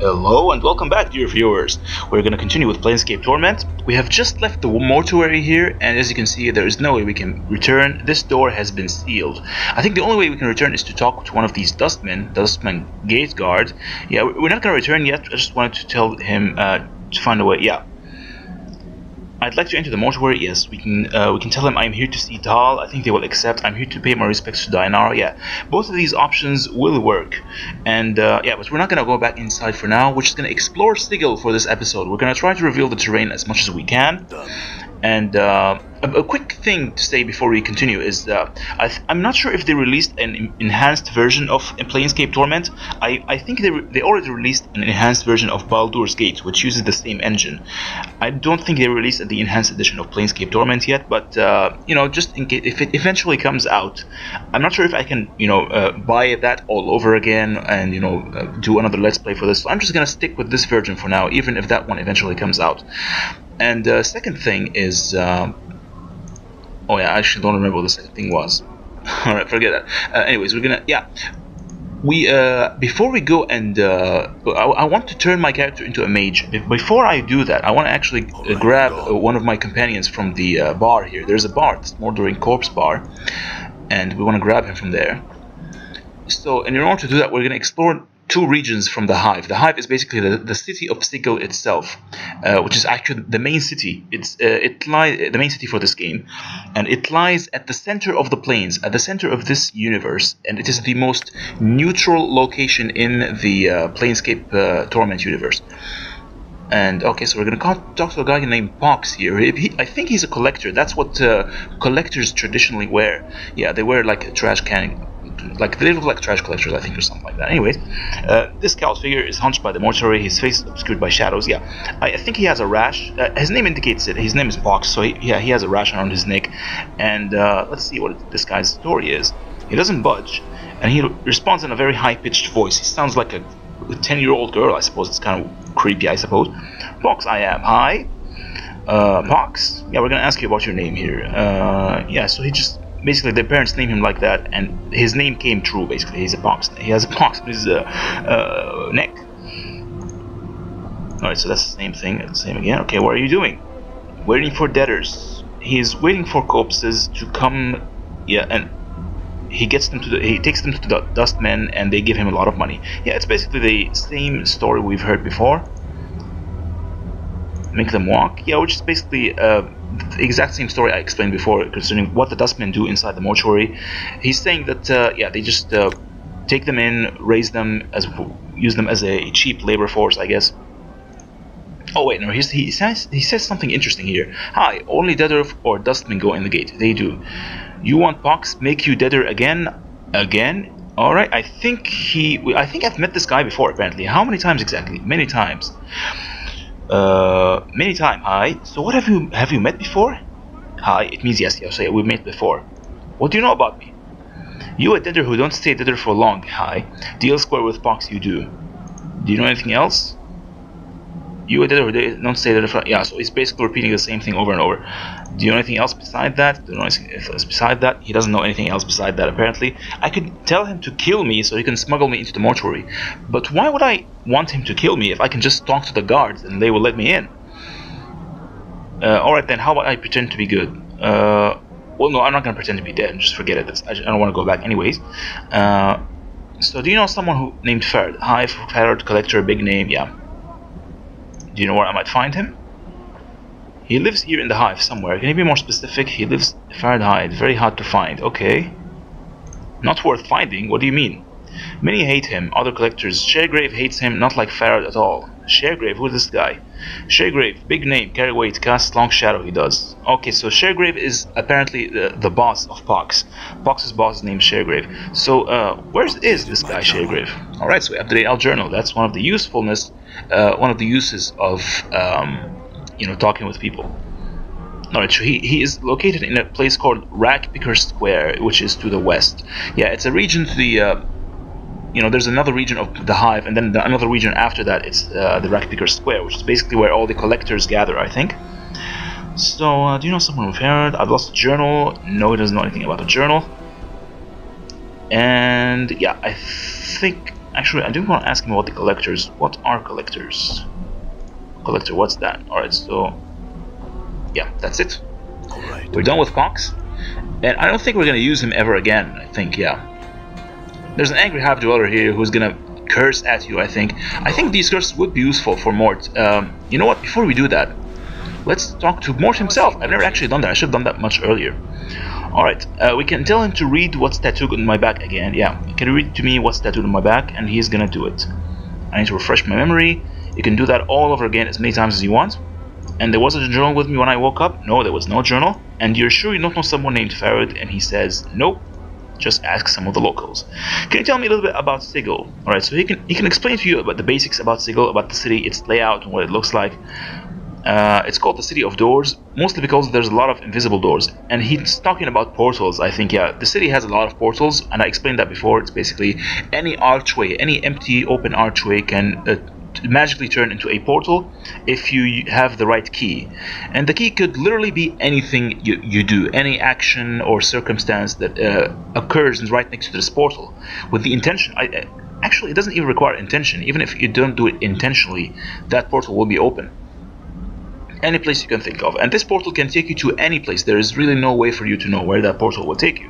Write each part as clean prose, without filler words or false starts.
Hello and welcome back, dear viewers. We're going to continue with Planescape Torment. We have just left the mortuary here, and as you can see, there is no way we can return. This door has been sealed. I think the only way we can return is to talk to one of these Dustman gate guard. Yeah, we're not going to return yet. I just wanted to tell him to find a way. Yeah. I'd like to enter the mortuary. Yes, we can tell him I'm here to see Tal. I think they will accept. I'm here to pay my respects to Dianara. Yeah, both of these options will work. And yeah, but we're not gonna go back inside for now. We're just gonna explore Sigil for this episode. We're gonna try to reveal the terrain as much as we can. And a quick thing to say before we continue is I'm not sure if they released an enhanced version of Planescape Torment. I think they already released an enhanced version of Baldur's Gate, which uses the same engine. I don't think they released the enhanced edition of Planescape Torment yet, but you know, just in case if it eventually comes out, I'm not sure if I can buy that all over again and do another Let's Play for this. So I'm just gonna stick with this version for now, even if that one eventually comes out. And second thing is, oh yeah, I actually don't remember what the second thing was. All right, forget that. Anyways, we're gonna, yeah, we before we go and I want to turn my character into a mage. Before I do that, I want to actually grab one of my companions from the bar here. There's a bar, it's Mordering Corpse Bar, and we want to grab him from there. So, and in order to do that, we're gonna explore two regions from the Hive. The Hive is basically the city of Sigil itself, which is actually the main city. It's the main city for this game, and it lies at the center of the plains, at the center of this universe, and it is the most neutral location in the Planescape Torment universe. And okay, so we're gonna talk to a guy named Pox here. I think he's a collector. That's what collectors traditionally wear. Yeah, they wear like a trash can. Like they look like trash collectors, I think, or something like that. Anyways, this cowled figure is hunched by the mortuary. His face is obscured by shadows. Yeah, I think he has a rash. His name indicates it. His name is Pox, so he has a rash around his neck. And let's see what this guy's story is. He doesn't budge, and he responds in a very high-pitched voice. He sounds like a 10-year-old girl, I suppose. It's kind of creepy, I suppose. Pox, I am. Hi. Pox? Yeah, we're gonna ask you about your name here. Yeah, so he just... Basically, their parents named him like that, and his name came true. Basically, he's a pox. He has a pox on his neck. All right, so that's the same thing. Same again. Okay, what are you doing? Waiting for debtors. He's waiting for corpses to come. Yeah, and he takes them to the dustmen, and they give him a lot of money. Yeah, it's basically the same story we've heard before. Make them walk. Yeah, which is basically the exact same story I explained before concerning what the dustmen do inside the mortuary. He's saying that yeah, they just take them in, raise them, use them as a cheap labor force, I guess. Oh wait, no, he says something interesting here. Hi, only deader or dustmen go in the gate. They do. You want Pox make you deader again? Again? All right. I think I've met this guy before. Apparently, how many times exactly? Many times. Many times. Hi. So what have you met before? Hi. It means yes. So we met before. What do you know about me? You a deader who don't stay deader for long. Hi. Deal square with Pox. You do. Do you know anything else? You a deader who don't stay deader for... Yeah. So he's basically repeating the same thing over and over. Do you know anything else beside that? Do you know anything else beside that? He doesn't know anything else beside that, apparently. I could tell him to kill me so he can smuggle me into the mortuary. But why would I want him to kill me if I can just talk to the guards and they will let me in? Alright then, how about I pretend to be good? Well, no, I'm not going to pretend to be dead. Just forget it. I don't want to go back anyways. So do you know someone named Farad? Hi, Farad, collector, big name, yeah. Do you know where I might find him? He lives here in the Hive somewhere. Can you be more specific? He lives Fahrenheit. Very hard to find. Okay. Not worth finding? What do you mean? Many hate him. Other collectors. Sharegrave hates him. Not like Farad at all. Sharegrave? Who is this guy? Sharegrave. Big name. Carry weight. Casts long shadow. He does. Okay, so Sharegrave is apparently the boss of Pox. Pox's boss is named Sharegrave. So, where is this guy, Sharegrave? Alright, so we update our journal. That's one of the usefulness, one of the uses of... talking with people. Alright, so he is located in a place called Rackpicker Square, which is to the west. Yeah, it's a region to the, there's another region of the Hive, and then another region after that, it's the Rackpicker Square, which is basically where all the collectors gather, I think. So, do you know someone with Herod? I've lost a journal. No, he doesn't know anything about a journal. And, yeah, I think Actually, I do want to ask him about the collectors. What are collectors? Collector, what's that? Alright, so... yeah, that's it. We're done with Cox. And I don't think we're going to use him ever again, I think, yeah. There's an angry half dweller here who's going to curse at you, I think. I think these curses would be useful for Mort. You know what, before we do that, let's talk to Mort himself. I've never actually done that. I should have done that much earlier. Alright, we can tell him to read what's tattooed on my back again. Yeah, he can read to me what's tattooed on my back, and he's gonna do it. I need to refresh my memory. You can do that all over again as many times as you want. And there was a journal with me when I woke up? No, there was no journal. And you're sure you don't know someone named Farad? And he says, nope, just ask some of the locals. Can you tell me a little bit about Sigil? Alright, so he can explain to you about the basics about Sigil, about the city, its layout, and what it looks like. It's called the City of Doors, mostly because there's a lot of invisible doors. And he's talking about portals, I think, yeah. The city has a lot of portals, and I explained that before. It's basically any archway, any empty open archway can magically turn into a portal if you have the right key. And the key could literally be anything you do, any action or circumstance that occurs right next to this portal. With the intention, actually it doesn't even require intention. Even if you don't do it intentionally, that portal will be open. Any place you can think of, and this portal can take you to any place. There is really no way for you to know where that portal will take you,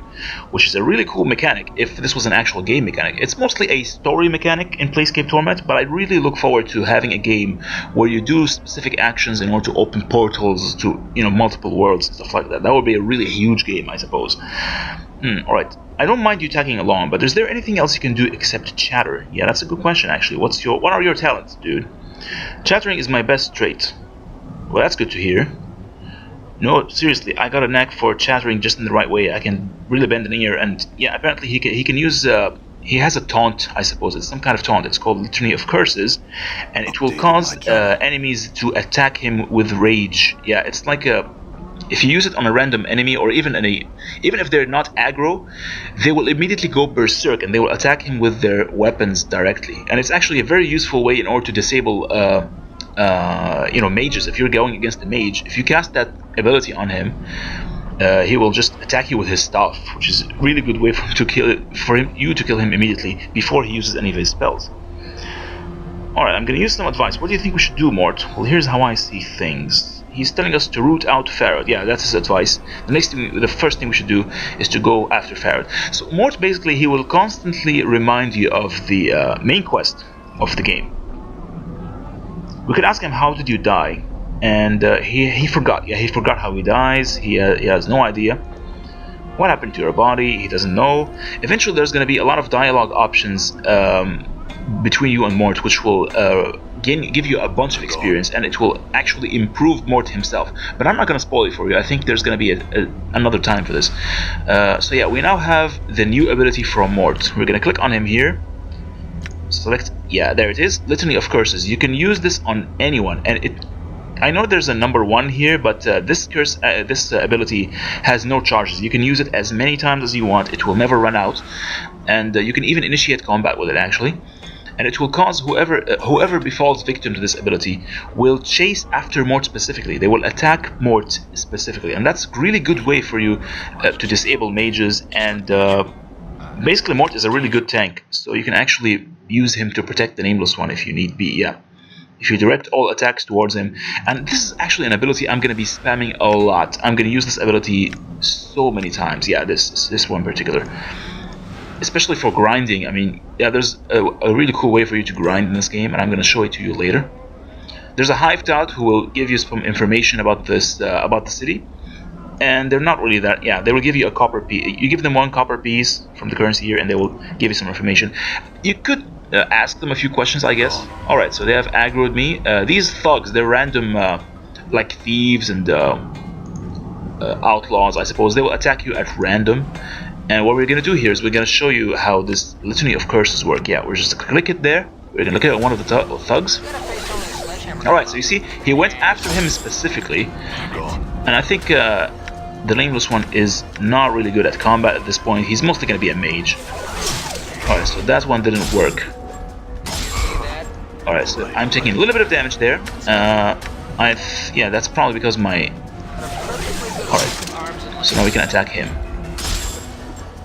which is a really cool mechanic if this was an actual game mechanic. It's mostly a story mechanic in Planescape Torment, but I really look forward to having a game where you do specific actions in order to open portals to, you know, multiple worlds and stuff like that. That would be a really huge game, I suppose. Alright, I don't mind you tagging along, but is there anything else you can do except chatter? Yeah, that's a good question actually. What are your talents, dude? Chattering is my best trait. Well, that's good to hear. No, seriously, I got a knack for chattering just in the right way. I can really bend an ear, and yeah, apparently he can use. He has a taunt, I suppose. It's some kind of taunt. It's called Litany of Curses, and it will cause enemies to attack him with rage. Yeah, it's like if you use it on a random enemy, or even if they're not aggro, they will immediately go berserk and they will attack him with their weapons directly. And it's actually a very useful way in order to disable. You know, mages. If you're going against a mage, if you cast that ability on him, he will just attack you with his staff, which is a really good way for you to kill him immediately before he uses any of his spells. Alright, I'm gonna use some advice. What do you think we should do, Mort? Well, here's how I see things. He's telling us to root out Farad. Yeah, that's his advice. The first thing we should do is to go after Farad. So Mort, basically, he will constantly remind you of the main quest of the game. We could ask him, how did you die? And he forgot. Yeah, he forgot how he dies. He has no idea. What happened to your body? He doesn't know. Eventually there's going to be a lot of dialogue options between you and Mort, which will give you a bunch of experience, and it will actually improve Mort himself. But I'm not going to spoil it for you. I think there's going to be another time for this. So yeah, we now have the new ability from Mort. We're going to click on him here. Select, yeah, there it is, Litany of Curses. You can use this on anyone, and I know there's a number 1 here, but this ability has no charges. You can use it as many times as you want. It will never run out, and you can even initiate combat with it actually. And it will cause whoever befalls victim to this ability will chase after Mort specifically. They will attack Mort specifically, and that's a really good way for you to disable mages. And basically Mort is a really good tank, so you can actually use him to protect the Nameless one if you need be. Yeah, if you direct all attacks towards him. And this is actually an ability I'm going to be spamming a lot. I'm going to use this ability so many times. Yeah, this one in particular, especially for grinding. I mean, yeah, there's a really cool way for you to grind in this game, and I'm going to show it to you later. There's a hive tout who will give you some information about this about the city. And they're not really that. Yeah, they will give you a copper piece. You give them 1 copper piece from the currency here, and they will give you some information. You could ask them a few questions, I guess. Alright, so they have aggroed me. These thugs, they're random, like thieves and outlaws, I suppose. They will attack you at random. And what we're going to do here is we're going to show you how this Litany of Curses work. Yeah, we're just going to click it there. We're going to look at one of the thugs. Alright, so you see, he went after him specifically. And I think the Nameless one is not really good at combat at this point. He's mostly going to be a mage. Alright, so that one didn't work. Alright, so I'm taking a little bit of damage there. Yeah, that's probably because my... Alright, so now we can attack him.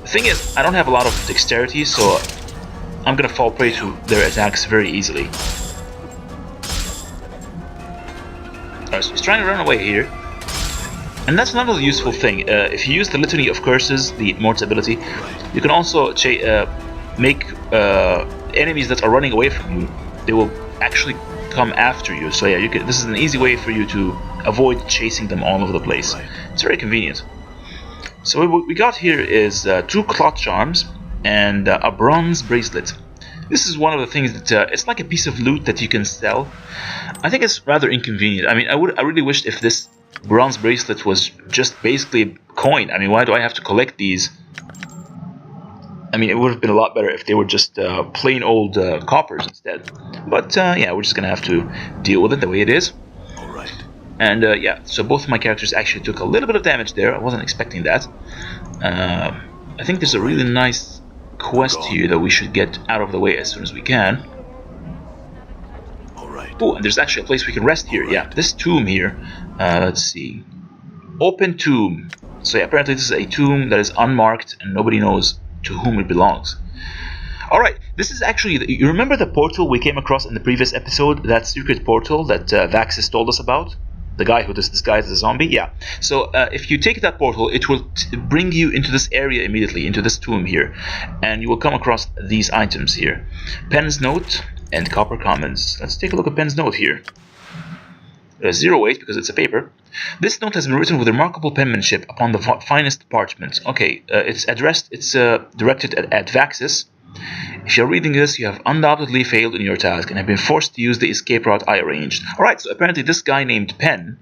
The thing is, I don't have a lot of dexterity, so I'm gonna fall prey to their attacks very easily. Alright, so he's trying to run away here. And that's another useful thing. If you use the Litany of Curses, the Mort's ability, you can also make enemies that are running away from you, they will actually come after you. So yeah, this is an easy way for you to avoid chasing them all over the place. It's very convenient. So what we got here is 2 cloth charms and a bronze bracelet. This is one of the things that it's like a piece of loot that you can sell. I think it's rather inconvenient. I mean, I really wished if this bronze bracelet was just basically a coin. I mean, why do I have to collect these? I mean, it would have been a lot better if they were just plain old coppers instead. But yeah, we're just gonna have to deal with it the way it is. And yeah, so both of my characters actually took a little bit of damage there. I wasn't expecting that. I think there's a really nice quest here that we should get out of the way as soon as we can. Oh, and there's actually a place we can rest here. Yeah, this tomb here. Let's see. Open tomb. So yeah, apparently this is a tomb that is unmarked and nobody knows to whom it belongs. Alright, this is actually... You remember the portal we came across in the previous episode? That secret portal that Vaxis told us about? The guy who is disguised as a zombie? Yeah. So if you take that portal, it will bring you into this area immediately, into this tomb here. And you will come across these items here. Pen's Note and Copper Commons. Let's take a look at Pen's Note here. 0 weight because it's a paper. This note has been written with remarkable penmanship upon the finest parchment. Okay, it's directed at Vaxis. If you're reading this, you have undoubtedly failed in your task and have been forced to use the escape route I arranged. Alright, so apparently this guy named Pen,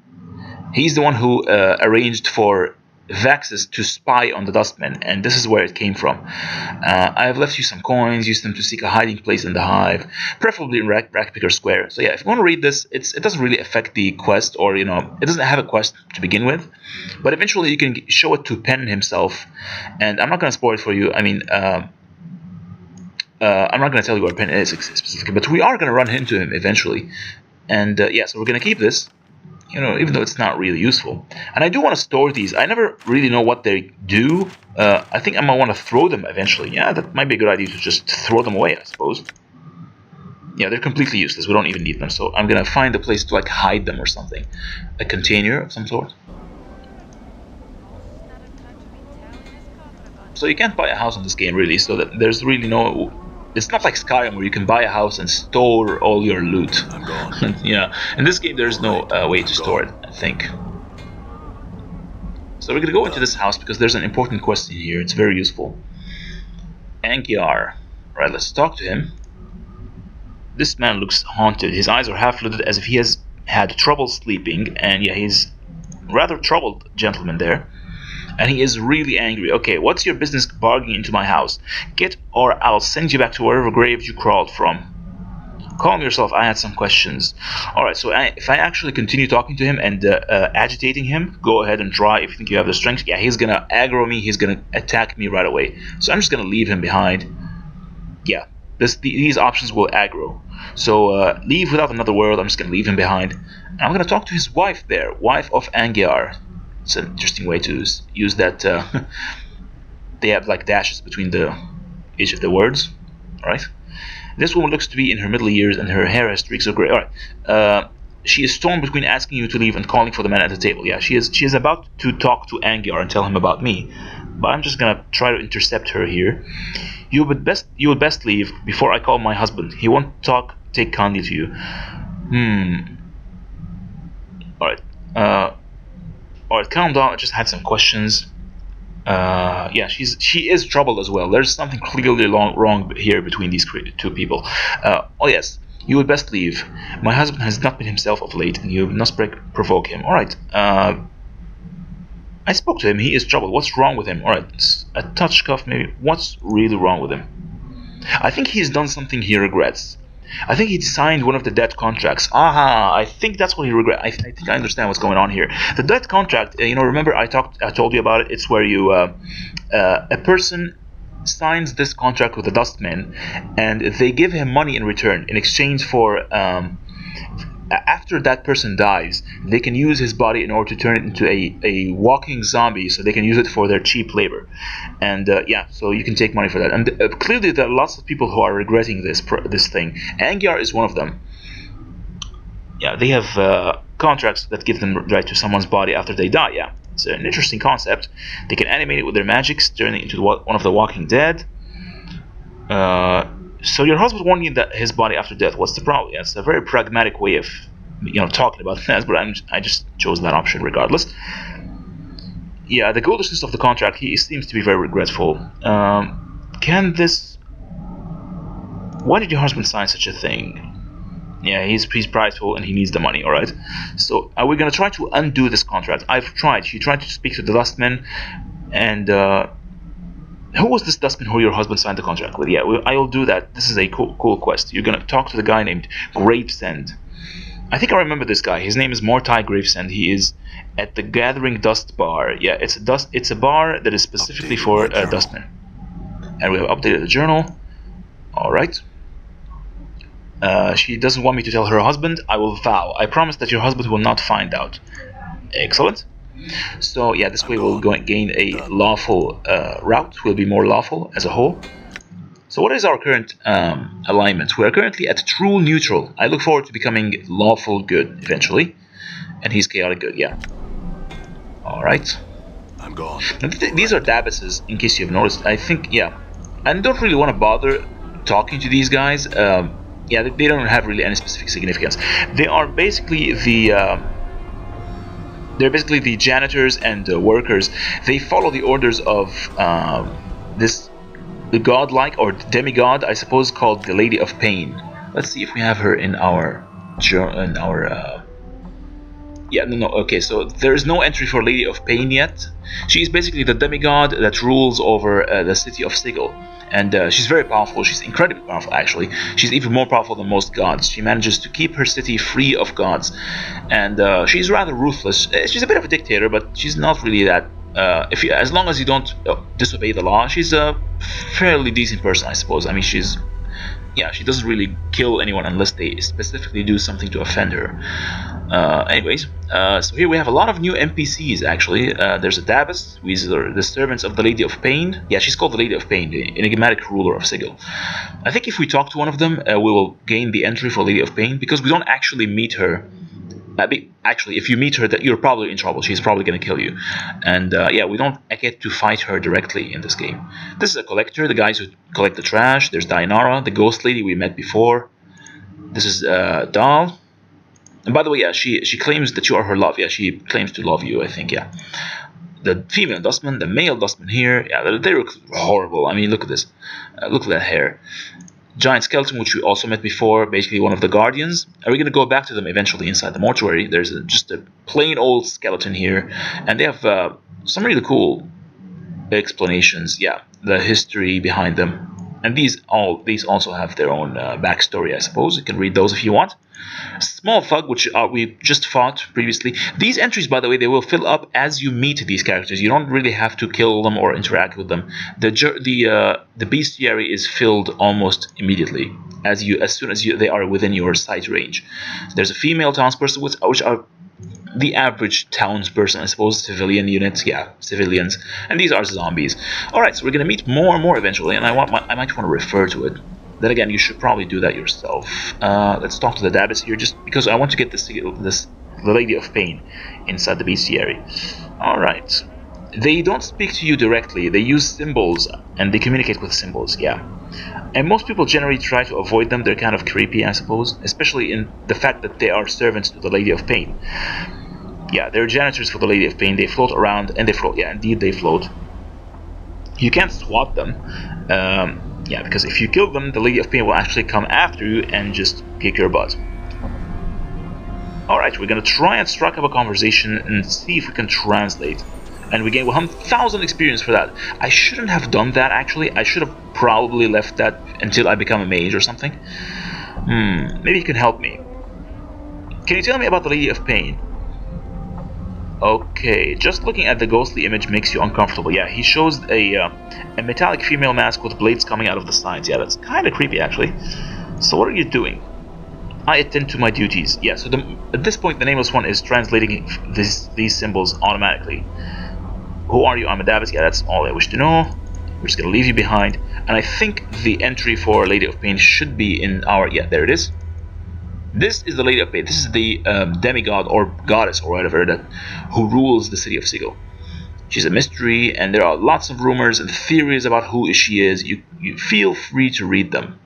he's the one who arranged for Vaxis to spy on the Dustmen, and this is where it came from. I have left you some coins, use them to seek a hiding place in the hive, preferably in Rackpicker Square. So yeah, if you want to read this, it doesn't really affect the quest, or it doesn't have a quest to begin with, but eventually you can show it to Pen himself, and I'm not going to spoil it for you. I mean, I'm not going to tell you where Pen is specifically, but we are going to run into him eventually, and yeah, so we're going to keep this. Even though it's not really useful. And I do want to store these. I never really know what they do. I think I might want to throw them eventually. Yeah, that might be a good idea to just throw them away, I suppose. Yeah, they're completely useless. We don't even need them. So I'm going to find a place to like hide them or something. A container of some sort. So you can't buy a house in this game really. So that there's really no... It's not like Skyrim where you can buy a house and store all your loot. Yeah, in this game there's no way to store it, I think. So we're gonna go into this house because there's an important quest in here. It's very useful. Angiar. Right, let's talk to him. This man looks haunted. His eyes are half flooded as if he has had trouble sleeping. And yeah, he's rather troubled gentleman there. And he is really angry. Okay, what's your business barging into my house? Get, or I'll send you back to wherever grave you crawled from. Calm yourself, I had some questions. Alright, so if I actually continue talking to him and agitating him, go ahead and try if you think you have the strength. Yeah, he's gonna aggro me, he's gonna attack me right away. So I'm just gonna leave him behind. Yeah, these options will aggro. So leave without another word, I'm just gonna leave him behind. And I'm gonna talk to his wife there, wife of Angiar. It's an interesting way to use that. They have like dashes between each of the words. Alright. This woman looks to be in her middle years and her hair has streaks of gray. Alright. She is torn between asking you to leave and calling for the man at the table. Yeah, she is about to talk to Angiar and tell him about me. But I'm just gonna try to intercept her here. You would best leave before I call my husband. He won't take kindly to you. Alright. Alright, calm down. I just had some questions. Yeah, she is troubled as well. There's something clearly wrong here between these two people. Oh yes, you would best leave. My husband has not been himself of late, and you must provoke him. Alright, I spoke to him. He is troubled. What's wrong with him? Alright, a touch cough maybe. What's really wrong with him? I think he's done something he regrets. I think he signed one of the debt contracts. I think that's what he regrets. I think I understand what's going on here. The debt contract, remember I told you about it. It's where you, a person signs this contract with the Dustmen, and they give him money in return in exchange for after that person dies, they can use his body in order to turn it into a walking zombie, so they can use it for their cheap labor. And yeah, so you can take money for that. And clearly there are lots of people who are regretting this thing. Angyar is one of them. Yeah, they have contracts that give them right to someone's body after they die. Yeah, it's an interesting concept. They can animate it with their magics, turning it into one of the Walking Dead. So your husband warned you that his body after death. What's the problem? Yeah, it's a very pragmatic way of, talking about that. But I just chose that option regardless. Yeah, the goolishness of the contract. He seems to be very regretful. Can this? Why did your husband sign such a thing? Yeah, he's prideful and he needs the money. All right. So are we gonna try to undo this contract? I've tried. He tried to speak to the dustman, and who was this dustman who your husband signed the contract with? Yeah, I'll do that. This is a cool quest. You're gonna talk to the guy named Gravesend. I think I remember this guy. His name is Mortai Gravesend. He is at the Gathering Dust Bar. Yeah, it's a bar that is specifically for dustmen. And we have updated the journal. All right. She doesn't want me to tell her husband. I will vow. I promise that your husband will not find out. Excellent. So yeah, this way we'll gain a lawful route. We'll be more lawful as a whole. So what is our current alignment? We are currently at true neutral. I look forward to becoming lawful good eventually. And he's chaotic good, yeah. Alright. I'm gone. These are Dabbases, in case you've noticed. I think, yeah. I don't really want to bother talking to these guys. Yeah, they don't have really any specific significance. They are basically the... they're basically the janitors and workers. They follow the orders of this godlike or demigod, I suppose, called the Lady of Pain. Let's see if we have her in our yeah, no, okay, so there is no entry for Lady of Pain yet. She is basically the demigod that rules over the city of Sigil. And she's very powerful. She's incredibly powerful, actually. She's even more powerful than most gods. She manages to keep her city free of gods. And she's rather ruthless. She's a bit of a dictator, but she's not really that... as long as you don't disobey the law, she's a fairly decent person, I suppose. I mean, she's... yeah, she doesn't really kill anyone unless they specifically do something to offend her. Anyways, so here we have a lot of new NPCs, actually. There's a Dabbas, who is the servants of the Lady of Pain. Yeah, she's called the Lady of Pain, the enigmatic ruler of Sigil. I think if we talk to one of them, we will gain the entry for Lady of Pain, because we don't actually meet her. Actually, if you meet her, that you're probably in trouble. She's probably going to kill you. And yeah, we don't get to fight her directly in this game. This is a collector, the guys who collect the trash. There's Dainara, the ghost lady we met before. This is Dal. And by the way, yeah, she claims that you are her love. Yeah, she claims to love you, I think, yeah. The female dustman, the male dustman here, yeah, they look horrible. I mean, look at this. Look at that hair. Giant skeleton, which we also met before, basically one of the guardians. Are we going to go back to them eventually inside the mortuary? There's just a plain old skeleton here, and they have some really cool explanations. Yeah, the history behind them, and these also have their own backstory, I suppose. You can read those if you want. Small thug, which we just fought previously. These entries, by the way, they will fill up as you meet these characters. You don't really have to kill them or interact with them. The bestiary is filled almost immediately as soon as they are within your sight range. There's a female townsperson, which are the average townsperson, I suppose, civilian units, yeah, civilians, and these are zombies. All right, so we're gonna meet more and more eventually, and I might want to refer to it. Then again, you should probably do that yourself. Let's talk to the Dabbas here, just because I want to get the Lady of Pain inside the bestiary. Alright. They don't speak to you directly. They use symbols, and they communicate with symbols, yeah. And most people generally try to avoid them. They're kind of creepy, I suppose, especially in the fact that they are servants to the Lady of Pain. Yeah, they're janitors for the Lady of Pain. They float around, and they float. Yeah, indeed, they float. You can't swat them. Yeah, because if you kill them, the Lady of Pain will actually come after you and just kick your butt. Alright, we're gonna try and strike up a conversation and see if we can translate. And we gain 1,000 experience for that. I shouldn't have done that, actually. I should have probably left that until I become a mage or something. Maybe you can help me. Can you tell me about the Lady of Pain? Okay, just looking at the ghostly image makes you uncomfortable. Yeah, he shows a metallic female mask with blades coming out of the sides. Yeah, that's kind of creepy, actually. So what are you doing? I attend to my duties. Yeah, so at this point, the Nameless one is translating these symbols automatically. Who are you? I'm a Davis. Yeah, that's all I wish to know. We're just gonna leave you behind. And I think the entry for Lady of Pain should be in our... Yeah, there it is. This is the Lady of Pain. This is the demigod or goddess or whatever who rules the city of Sigil. She's a mystery, and there are lots of rumors and theories about who she is. You feel free to read them.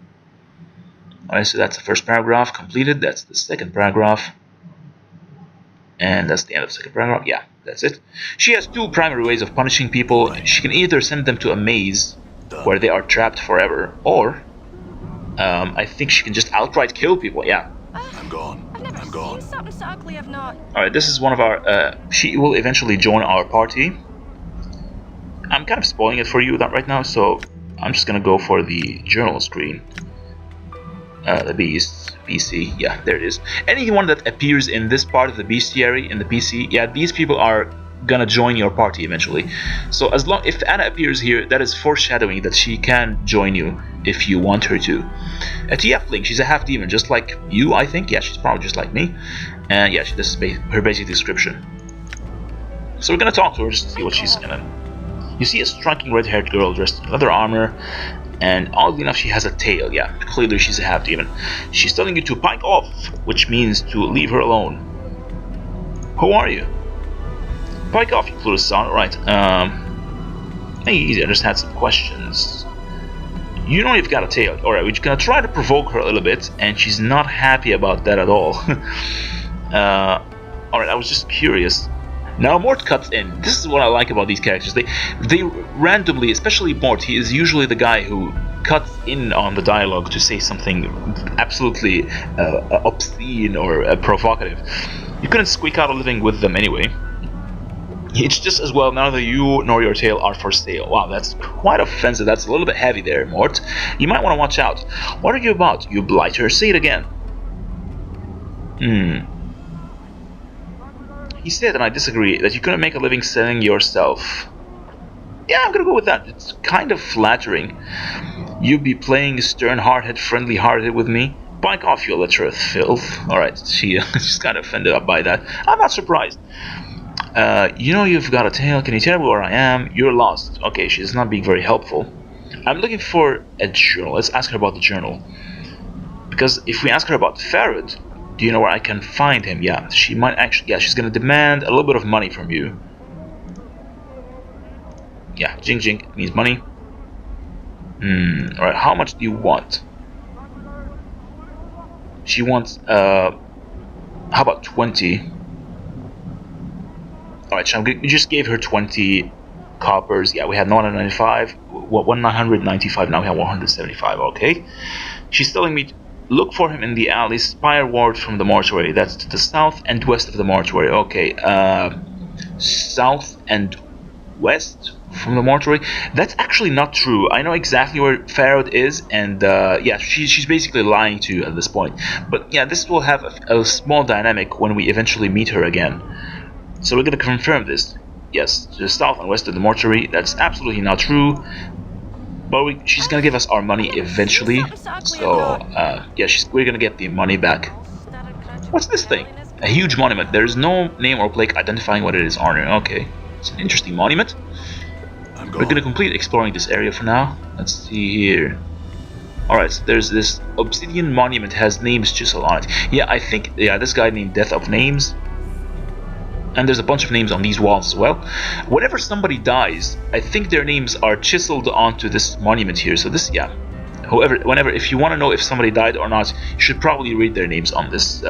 Alright, so that's the first paragraph completed. That's the second paragraph. And that's the end of the second paragraph. Yeah, that's it. She has two primary ways of punishing people. She can either send them to a maze where they are trapped forever, or I think she can just outright kill people. Yeah. I'm gone. I'm gone. Something so ugly I've not. Alright, this is one of our... she will eventually join our party. I'm kind of spoiling it for you right now, so I'm just gonna go for the journal screen. The beast, PC, yeah, there it is. Anyone that appears in this part of the bestiary in the PC, yeah, these people are gonna join your party eventually. So if Anna appears here, that is foreshadowing that she can join you if you want her to. A tiefling, she's a half demon, just like you, I think. Yeah, she's probably just like me. And yeah, this is her basic description. So we're gonna talk to her just to see what she's gonna. You see a striking red-haired girl dressed in leather armor. And oddly enough, she has a tail. Yeah, clearly she's a half demon. She's telling you to pike off, which means to leave her alone. Who are you? Pike off, you clueless son. Alright, hey, easy, I just had some questions. You know you've got a tail. Alright, we're gonna try to provoke her a little bit, and she's not happy about that at all. Alright, I was just curious. Now Mort cuts in. This is what I like about these characters. They randomly, especially Mort, he is usually the guy who cuts in on the dialogue to say something absolutely obscene or provocative. You couldn't squeak out a living with them anyway. It's just as well, neither you nor your tail are for sale. Wow, that's quite offensive. That's a little bit heavy there, Mort. You might want to watch out. What are you about, you blighter? Say it again. He said, and I disagree, that you couldn't make a living selling yourself. Yeah, I'm gonna go with that. It's kind of flattering. You be playing stern-hearted, friendly-hearted with me? Bike off, you illiterate filth. Alright, she's kind of offended by that. I'm not surprised. You know you've got a tail. Can you tell me where I am? You're lost. Okay, she's not being very helpful. I'm looking for a journal. Let's ask her about the journal. Because if we ask her about Farad, do you know where I can find him? Yeah, she might actually... Yeah, she's gonna demand a little bit of money from you. Yeah, jing jing means money. Alright, how much do you want? She wants, how about 20? Alright, so we just gave her 20 coppers. Yeah, we had 995. What, 995, now we have 175, okay. She's telling me... Look for him in the alley, spireward from the mortuary. That's to the south and west of the mortuary. Okay, south and west from the mortuary. That's actually not true. I know exactly where Farad is, and yeah, she's basically lying to you at this point. But yeah, this will have a small dynamic when we eventually meet her again. So we're gonna confirm this. Yes, to the south and west of the mortuary. That's absolutely not true. But she's gonna give us our money eventually, so yeah, we're gonna get the money back. What's this thing? A huge monument. There's no name or plaque identifying what it is on it. Okay, it's an interesting monument. We're gonna complete exploring this area for now. Let's see here. Alright, so there's this Obsidian Monument, has names chiseled on it. Yeah, I think, yeah, this guy named Death of Names. And there's a bunch of names on these walls as well. Whenever somebody dies, I think their names are chiseled onto this monument here. So this, yeah, if you want to know if somebody died or not, you should probably read their names on this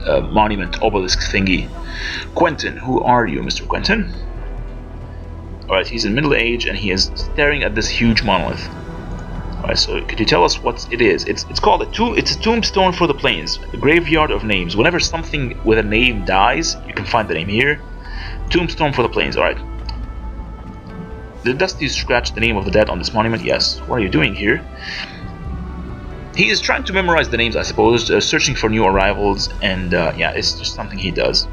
monument, obelisk thingy. Quentin, who are you, Mr. Quentin? Alright, he's in middle age and he is staring at this huge monolith. Alright, so could you tell us what it is? It's called it's a tombstone for the plains, a graveyard of names. Whenever something with a name dies, you can find the name here. Tombstone for the plains. Alright. Did Dusty scratch the name of the dead on this monument? Yes. What are you doing here? He is trying to memorize the names, I suppose, searching for new arrivals, and yeah, it's just something he does.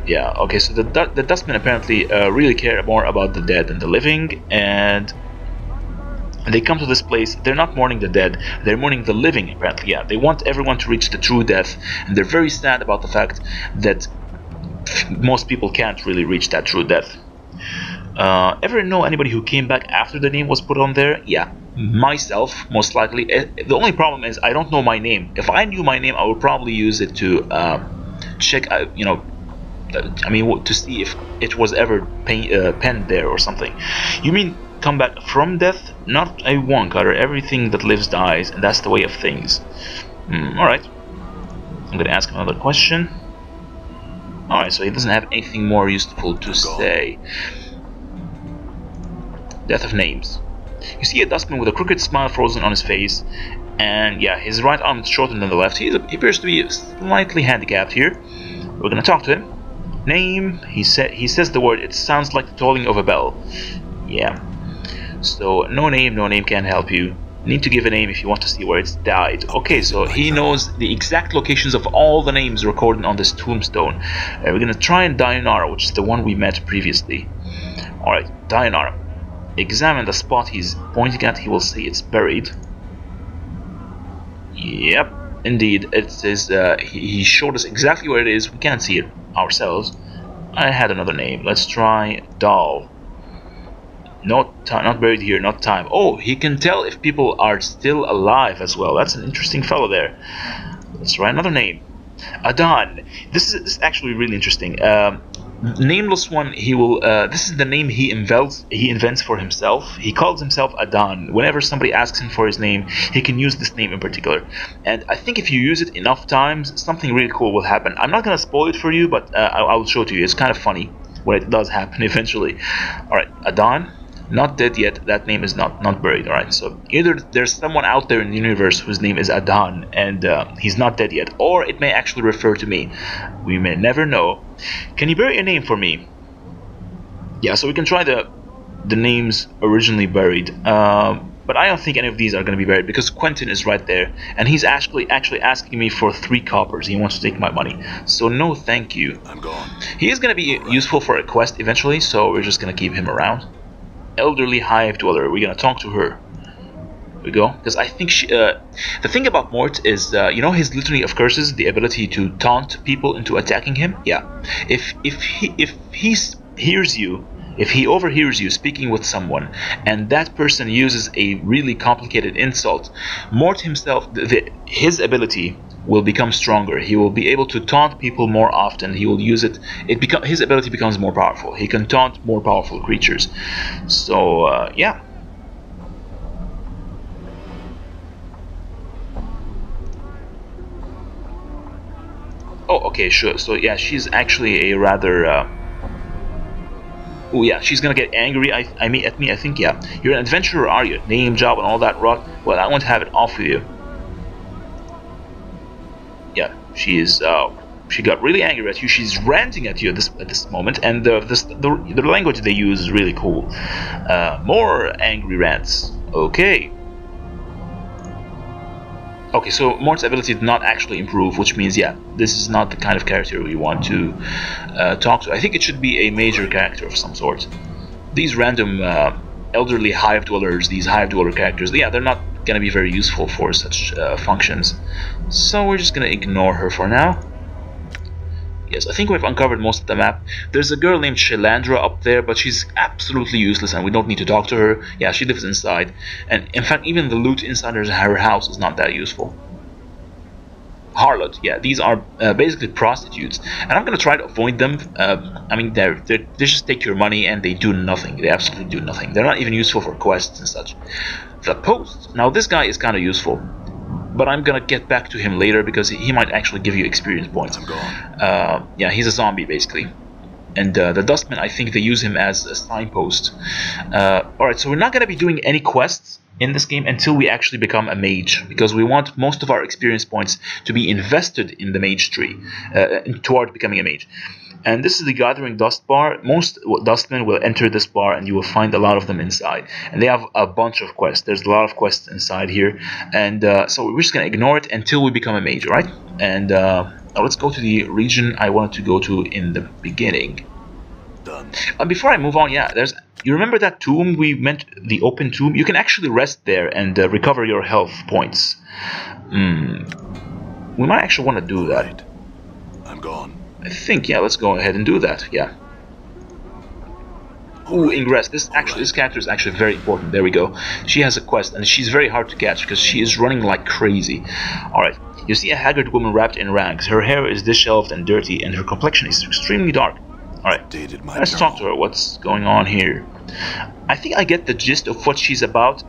Yeah, okay, so the Dustmen apparently really care more about the dead than the living, and And they come to this place, they're not mourning the dead, they're mourning the living, apparently. Yeah, they want everyone to reach the true death, and they're very sad about the fact that most people can't really reach that true death. Ever know anybody who came back after the name was put on there? Yeah, myself, most likely. The only problem is I don't know my name. If I knew my name, I would probably use it to check, to see if it was ever penned there or something. You mean come back from death? Not a one cutter. Everything that lives dies, and that's the way of things. Alright. I'm gonna ask another question. Alright, so he doesn't have anything more useful to say. Death of names. You see a dustman with a crooked smile frozen on his face, and yeah, his right arm is shorter than the left. He appears to be slightly handicapped here. We're gonna talk to him. Name. He says the word. It sounds like the tolling of a bell. Yeah. So no name can't help you. Need to give a name if you want to see where it's died. Okay, so he knows the exact locations of all the names recorded on this tombstone. We're gonna try and Dayanara, which is the one we met previously. Alright, Dayanara. Examine the spot he's pointing at. He will see it's buried. Yep, indeed. It is. He showed us exactly where it is. We can't see it ourselves. I had another name. Let's try Doll. Not buried here. Not time. Oh, he can tell if people are still alive as well. That's an interesting fellow there. Let's try another name. Adon. This is actually really interesting. Nameless one, he will. This is the name he invents for himself. He calls himself Adon. Whenever somebody asks him for his name, he can use this name in particular. And I think if you use it enough times, something really cool will happen. I'm not gonna spoil it for you, but I will show it to you. It's kind of funny when it does happen eventually. All right, Adon. Not dead yet. That name is not buried. Alright, so either there's someone out there in the universe whose name is Adon and he's not dead yet, or it may actually refer to me. We may never know. Can you bury a name for me? Yeah, so we can try the names originally buried, but I don't think any of these are going to be buried because Quentin is right there, and he's actually asking me for 3 coppers. He wants to take my money, so no thank you. I'm gone. He is going to be useful for a quest eventually, so we're just going to keep him around. Elderly hive dweller. We're gonna talk to her. Here we go. Because I think she. The thing about Mort is, his litany of curses, the ability to taunt people into attacking him. Yeah. If he hears you, if he overhears you speaking with someone, and that person uses a really complicated insult, Mort himself, his ability will become stronger. He will be able to taunt people more often. He will use it. His ability becomes more powerful. He can taunt more powerful creatures. So yeah. Oh, okay, sure. So yeah, she's actually a rather. Oh yeah, she's gonna get angry. At me. I think yeah. You're an adventurer, are you? Name, job, and all that rot. Well, I won't have it off with you. Yeah, she is. She got really angry at you. She's ranting at you at this moment, and the language they use is really cool. More angry rants. Okay. Okay, so Mort's ability did not actually improve, which means yeah, this is not the kind of character we want to talk to. I think it should be a major character of some sort. These random elderly hive dwellers, these hive dweller characters, yeah, they're not gonna be very useful for such functions. So we're just gonna ignore her for now. Yes, I think we've uncovered most of the map. There's a girl named Shelandra up there, but she's absolutely useless and we don't need to talk to her. Yeah, she lives inside. And in fact, even the loot inside her house is not that useful. Harlot, yeah, these are basically prostitutes. And I'm gonna try to avoid them. I mean, they just take your money and they do nothing. They absolutely do nothing. They're not even useful for quests and such. The Post. Now this guy is kind of useful, but I'm gonna get back to him later because he might actually give you experience points. I'm gone. Yeah, he's a zombie basically. And the Dustman, I think they use him as a signpost. Alright, so we're not gonna be doing any quests in this game until we actually become a mage, because we want most of our experience points to be invested in the mage tree toward becoming a mage. And this is the Gathering Dust bar. Most Dustmen will enter this bar and you will find a lot of them inside. And they have a bunch of quests. There's a lot of quests inside here. And so we're just going to ignore it until we become a mage, right? And now let's go to the region I wanted to go to in the beginning. Done. Before I move on, yeah, there's You remember that tomb we meant, the open tomb? You can actually rest there and recover your health points. We might actually want to do that. Right. I'm gone. I think, yeah, let's go ahead and do that, yeah. Ooh, Ingress. This character is actually very important. There we go. She has a quest, and she's very hard to catch because she is running like crazy. Alright, you see a haggard woman wrapped in rags. Her hair is disheveled and dirty, and her complexion is extremely dark. Alright, let's talk to her. What's going on here? I think I get the gist of what she's about.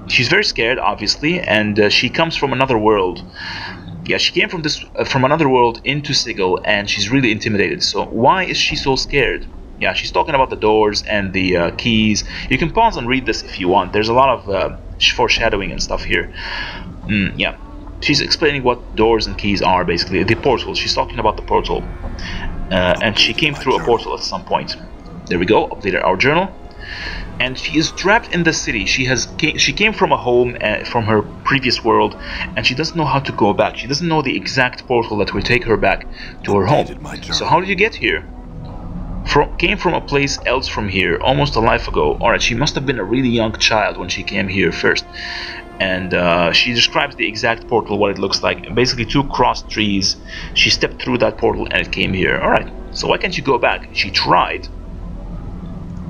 She's very scared, obviously, and she comes from another world. Yeah, she came from another world into Sigil, and she's really intimidated. So why is she so scared? Yeah, she's talking about the doors and the keys. You can pause and read this if you want. There's a lot of foreshadowing and stuff here. Yeah, she's explaining what doors and keys are, basically. The portal. She's talking about the portal. And she came through a portal at some point. There we go, updated our journal. And she is trapped in the city. She came from a home, from her previous world, and she doesn't know how to go back. She doesn't know the exact portal that will take her back to her home. So how did you get here? Came from a place else from here, almost a life ago. Alright, she must have been a really young child when she came here first. And she describes the exact portal, what it looks like. Basically 2 crossed trees. She stepped through that portal and it came here. Alright, so why can't you go back? She tried.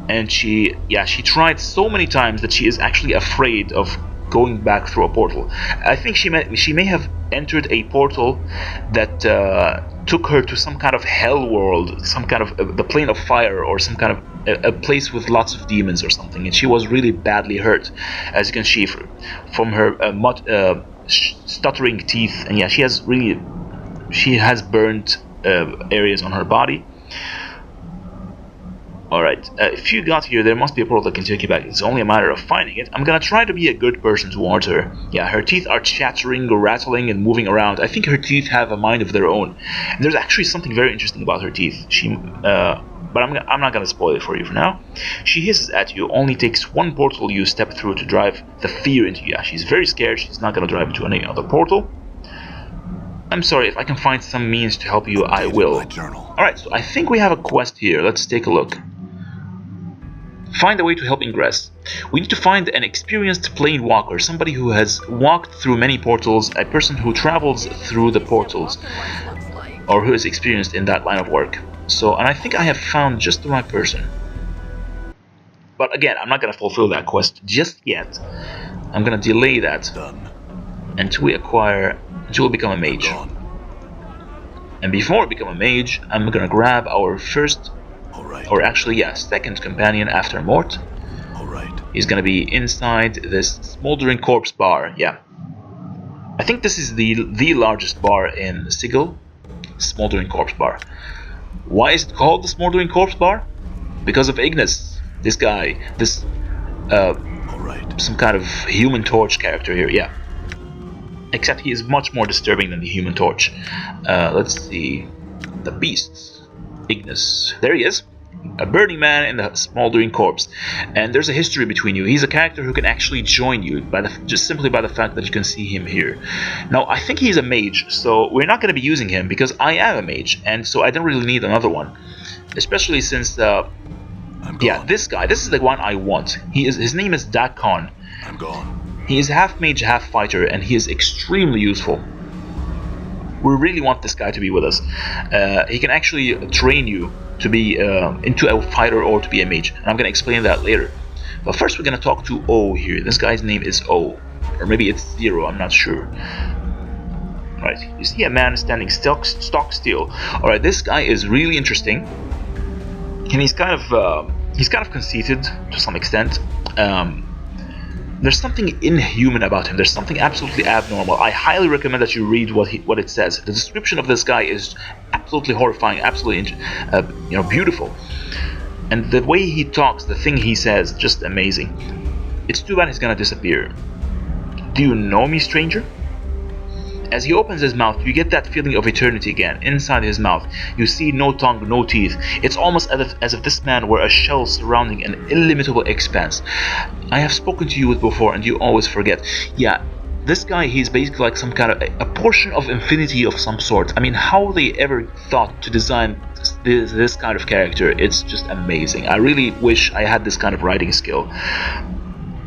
And she tried so many times that she is actually afraid of going back through a portal. I think she may have entered a portal that took her to some kind of hell world, some kind of the plane of fire, or some kind of a place with lots of demons or something, and she was really badly hurt, as you can see from her stuttering teeth. And yeah, she has burnt areas on her body. Alright, if you got here, there must be a portal that can take you back. It's only a matter of finding it. I'm gonna try to be a good person towards her. Yeah, her teeth are chattering, rattling, and moving around. I think her teeth have a mind of their own. And there's actually something very interesting about her teeth. But I'm not gonna spoil it for you for now. She hisses at you. Only takes one portal you step through to drive the fear into you. Yeah, she's very scared. She's not gonna drive into any other portal. I'm sorry, if I can find some means to help you, I will. Alright, so I think we have a quest here. Let's take a look. Find a way to help Ingress. We need to find an experienced plane walker, somebody who has walked through many portals, a person who travels through the portals, or who is experienced in that line of work. And I think I have found just the right person. But again, I'm not going to fulfill that quest just yet. I'm going to delay that until we become a mage. And before we become a mage, I'm going to grab our first, or actually, yeah, second companion after Mort. He's going to be inside this smoldering corpse bar. Yeah, I think this is the largest bar in Sigil. Smoldering corpse bar. Why is it called the smoldering corpse bar? Because of Ignis. This guy, some kind of Human Torch character here. Yeah, except he is much more disturbing than the Human Torch. Let's see, the beasts. Ignis. There he is. A burning man in the smoldering corpse. And there's a history between you. He's a character who can actually join you just simply by the fact that you can see him here. Now, I think he's a mage, so we're not going to be using him because I am a mage, and so I don't really need another one. Especially since, yeah, this guy. This is the one I want. His name is Dakkon. He is half mage, half fighter, and he is extremely useful. We really want this guy to be with us. He can actually train you to be into a fighter or to be a mage, and I'm going to explain that later. But first we're going to talk to O here. This guy's name is O, or maybe it's Zero, I'm not sure. Right, you see a man standing stock still. Alright, this guy is really interesting, and he's kind of conceited to some extent. There's something inhuman about him. There's something absolutely abnormal. I highly recommend that you read what it says. The description of this guy is absolutely horrifying, absolutely beautiful. And the way he talks, the thing he says, just amazing. It's too bad he's gonna disappear. Do you know me, stranger? As he opens his mouth, you get that feeling of eternity again. Inside his mouth, you see no tongue, no teeth. It's almost as if this man were a shell surrounding an illimitable expanse. I have spoken to you before, and you always forget. Yeah, this guy, he's basically like some kind of a portion of infinity of some sort. I mean, how they ever thought to design this kind of character. It's just amazing. I really wish I had this kind of writing skill.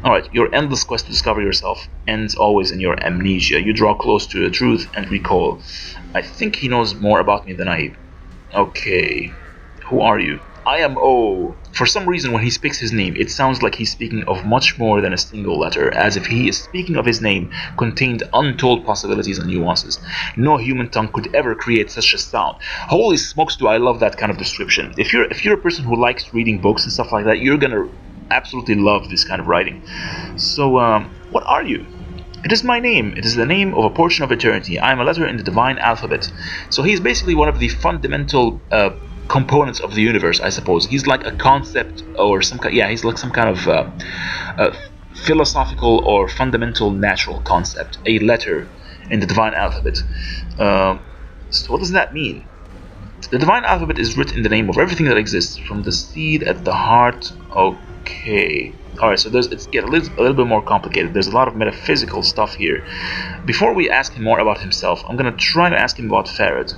Alright, your endless quest to discover yourself ends always in your amnesia. You draw close to the truth and recall. I think he knows more about me than I... Okay. Who are you? I am O. For some reason, when he speaks his name, it sounds like he's speaking of much more than a single letter, as if he is speaking of his name contained untold possibilities and nuances. No human tongue could ever create such a sound. Holy smokes, do I love that kind of description. If you're a person who likes reading books and stuff like that, you're gonna absolutely love this kind of writing. So, what are you? It is my name. It is the name of a portion of eternity. I am a letter in the divine alphabet. So he's basically one of the fundamental components of the universe, I suppose. He's like a concept or some kind. Yeah, he's like some kind of philosophical or fundamental natural concept. A letter in the divine alphabet. So what does that mean? The divine alphabet is written in the name of everything that exists, from the seed at the heart. Okay. Alright, so it's get a little bit more complicated. There's a lot of metaphysical stuff here. Before we ask him more about himself, I'm gonna try to ask him about Farad.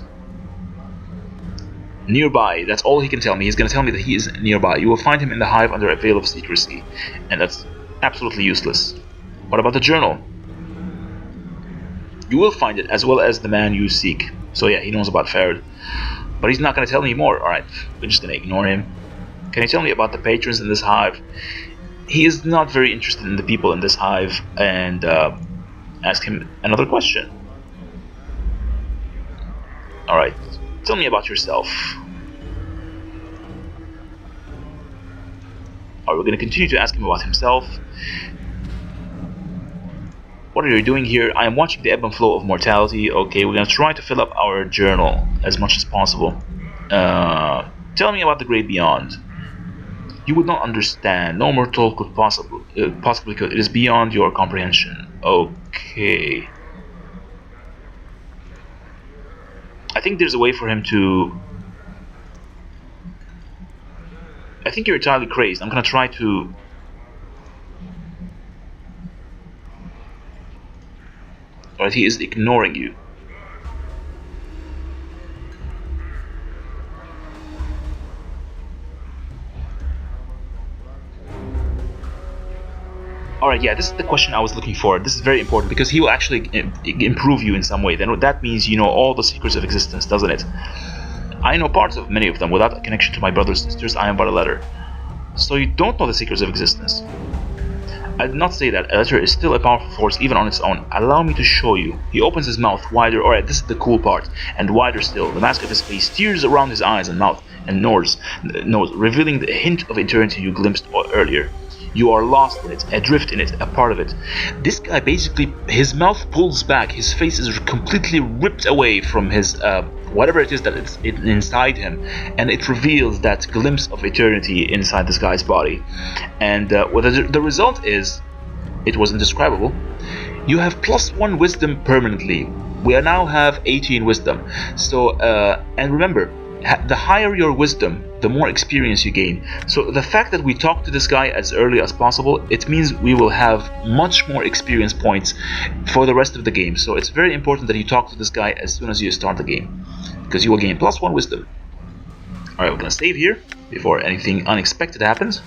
Nearby, that's all he can tell me. He's gonna tell me that he is nearby. You will find him in the hive under a veil of secrecy. And that's absolutely useless. What about the journal? You will find it, as well as the man you seek. So yeah, he knows about Farad. But he's not gonna tell me more. Alright, we're just gonna ignore him. Can you tell me about the patrons in this hive? He is not very interested in the people in this hive, and ask him another question. Alright, tell me about yourself. Alright, we're going to continue to ask him about himself. What are you doing here? I am watching the ebb and flow of mortality. Okay, we're going to try to fill up our journal as much as possible. Tell me about the great beyond. You would not understand. No mortal could possibly could. It is beyond your comprehension. Okay. I think there's a way for him to... I think you're entirely crazed. I'm gonna try to... Alright, he is ignoring you. Alright, yeah, this is the question I was looking for. This is very important because he will actually improve you in some way. Then that means you know all the secrets of existence, doesn't it? I know parts of many of them. Without a connection to my brothers and sisters, I am but a letter. So you don't know the secrets of existence. I did not say that. A letter is still a powerful force even on its own. Allow me to show you. He opens his mouth wider. Alright, this is the cool part. And wider still. The mask of his face tears around his eyes and mouth and nose, revealing the hint of eternity you glimpsed earlier. You are lost in it, adrift in it, a part of it. This guy basically, his mouth pulls back, his face is completely ripped away from his, whatever it is that it's inside him, and it reveals that glimpse of eternity inside this guy's body. And the result is, it was indescribable. You have +1 wisdom permanently. We now have 18 wisdom. So, and remember, the higher your wisdom, the more experience you gain. So the fact that we talk to this guy as early as possible, it means we will have much more experience points for the rest of the game. So it's very important that you talk to this guy as soon as you start the game, because you will gain +1 wisdom. Alright, we're gonna save here before anything unexpected happens.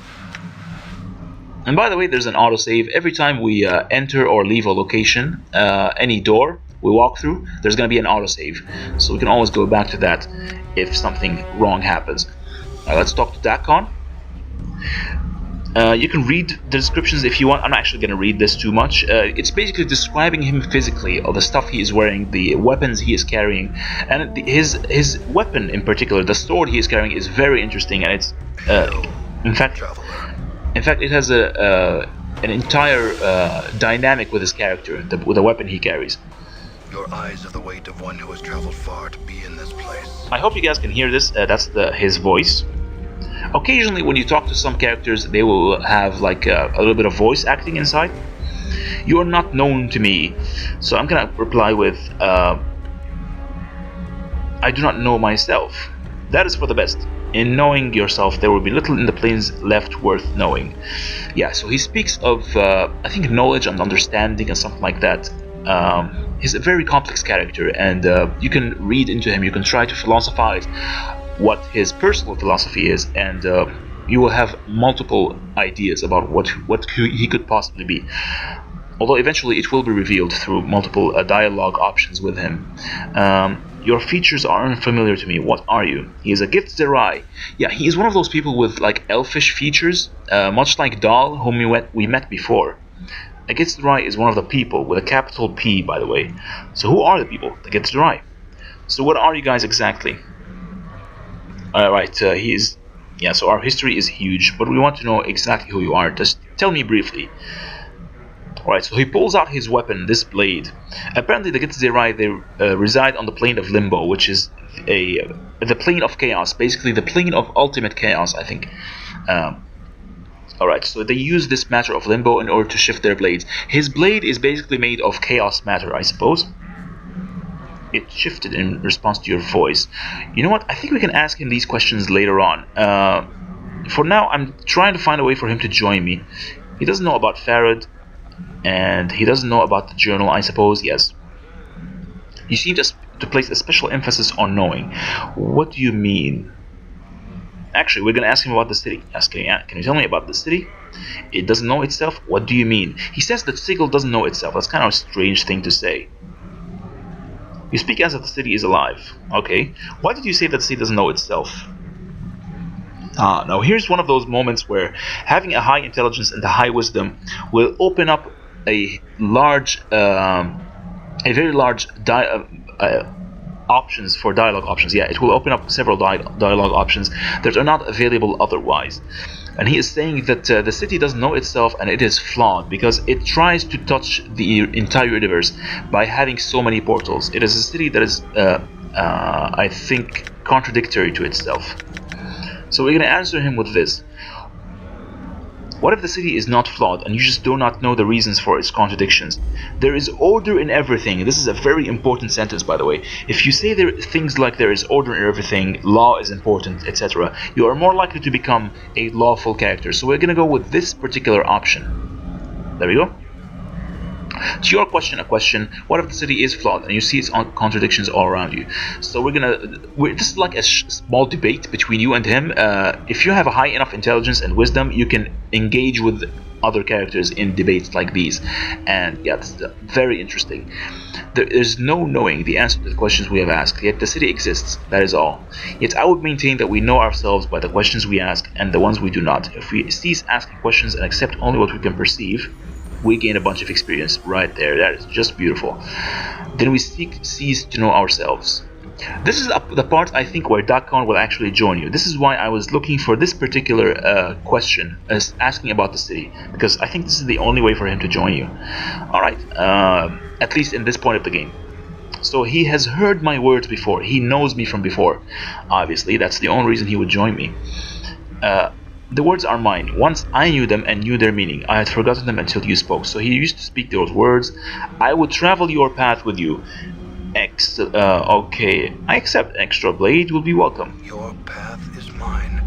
And by the way, there's an autosave. Every time we enter or leave a location, any door we walk through, there's going to be an autosave. So we can always go back to that if something wrong happens. Let's talk to Dakkon. You can read the descriptions if you want. I'm not actually going to read this too much. It's basically describing him physically, or the stuff he is wearing, the weapons he is carrying, and his weapon in particular, the sword he is carrying, is very interesting. And it's in fact it has an entire dynamic with his character, with the weapon he carries. Your eyes are the weight of one who has traveled far to be in this place. I hope you guys can hear this. That's his voice. Occasionally when you talk to some characters, they will have like a little bit of voice acting inside. You are not known to me. So I'm gonna reply with I do not know myself. That is for the best. In knowing yourself, there will be little in the planes left worth knowing. Yeah, so he speaks of I think knowledge and understanding and something like that. He's a very complex character, and you can read into him, you can try to philosophize. what his personal philosophy is, and you will have multiple ideas about what he could possibly be. Although eventually it will be revealed through multiple dialogue options with him. Your features are unfamiliar to me. What are you? He is a Gift Zerai. Yeah, he is one of those people with like elfish features, much like Dal, whom we met before. A Gift Zerai is one of the people, with a capital P, by the way. So who are the people? The Gift Zerai. So what are you guys exactly? Alright, yeah, so our history is huge, but we want to know exactly who you are. Just tell me briefly. Alright, so he pulls out his weapon, this blade. Apparently the Gift Zerai, they reside on the plane of Limbo, which is the plane of chaos, basically the plane of ultimate chaos, I think. Alright, so they use this matter of Limbo in order to shift their blades. His blade is basically made of chaos matter, I suppose. It shifted in response to your voice. You know what, I think we can ask him these questions later on. For now, I'm trying to find a way for him to join me. He doesn't know about Farad. And he doesn't know about the journal, I suppose. Yes. You seem to place a special emphasis on knowing. What do you mean? Actually, we're going to ask him about the city. Can you tell me about the city? It doesn't know itself? What do you mean? He says that Sigil doesn't know itself. That's kind of a strange thing to say. You speak as if the city is alive. Okay. Why did you say that the city doesn't know itself? Now here's one of those moments where having a high intelligence and a high wisdom will open up a very large options for dialogue options. Yeah, it will open up several dialogue options that are not available otherwise. And he is saying that the city doesn't know itself and it is flawed because it tries to touch the entire universe by having so many portals. It is a city that is, I think, contradictory to itself. So we're going to answer him with this. What if the city is not flawed and you just do not know the reasons for its contradictions? There is order in everything. This is a very important sentence, by the way. If you say things like there is order in everything, law is important, etc., you are more likely to become a lawful character. So we're going to go with this particular option. There we go. To your question, a question. What if the city is flawed and you see its contradictions all around you? So this is like a small debate between you and him. If you have a high enough intelligence and wisdom, you can engage with other characters in debates like these. And yeah, it's very interesting. There is no knowing the answer to the questions we have asked, yet the city exists, that is all. Yet I would maintain that we know ourselves by the questions we ask and the ones we do not. If we cease asking questions and accept only what we can perceive, we gain a bunch of experience right there. That is just beautiful. Then we cease to know ourselves. This is the part, I think, where Dakkon will actually join you. This is why I was looking for this particular question, as asking about the city, because I think this is the only way for him to join you. Alright, at least in this point of the game. So he has heard my words before. He knows me from before. Obviously, that's the only reason he would join me. The words are mine. Once I knew them and knew their meaning. I had forgotten them until you spoke. So he used to speak those words. I would travel your path with you. Okay, I accept. Extra blade will be welcome. Your path is mine.